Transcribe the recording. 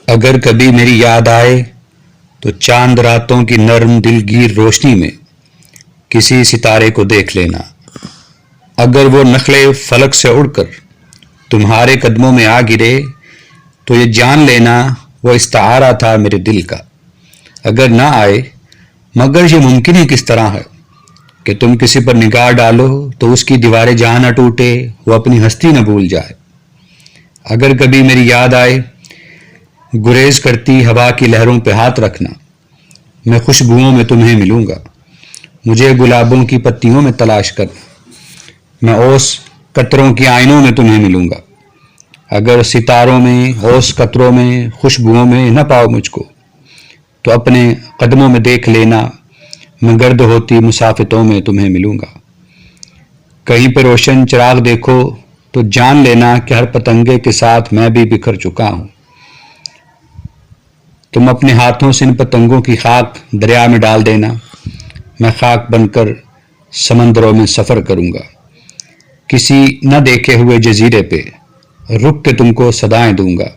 اگر کبھی میری یاد آئے تو چاند راتوں کی نرم دلگیر روشنی میں کسی ستارے کو دیکھ لینا. اگر وہ نخلے فلک سے اڑ کر تمہارے قدموں میں آ گرے تو یہ جان لینا وہ استعارہ تھا میرے دل کا. اگر نہ آئے مگر یہ ممکن ہی کس طرح ہے کہ تم کسی پر نگاہ ڈالو تو اس کی دیواریں جہاں نہ ٹوٹے، وہ اپنی ہستی نہ بھول جائے. اگر کبھی میری یاد آئے گریز کرتی ہوا کی لہروں پہ ہاتھ رکھنا، میں خوشبوؤں میں تمہیں ملوں گا. مجھے گلابوں کی پتیوں میں تلاش کرنا، میں اوس قطروں کی آئینوں میں تمہیں ملوں گا. اگر ستاروں میں، اوس قطروں میں، خوشبوؤں میں نہ پاؤ مجھ کو تو اپنے قدموں میں دیکھ لینا، میں گرد ہوتی مسافتوں میں تمہیں ملوں گا. کہیں پہ روشن چراغ دیکھو تو جان لینا کہ ہر پتنگے کے ساتھ میں بھی بکھر چکا ہوں. تم اپنے ہاتھوں سے ان پتنگوں کی خاک دریا میں ڈال دینا، میں خاک بن کر سمندروں میں سفر کروں گا. کسی نہ دیکھے ہوئے جزیرے پہ رک کے تم کو صدائیں دوں گا.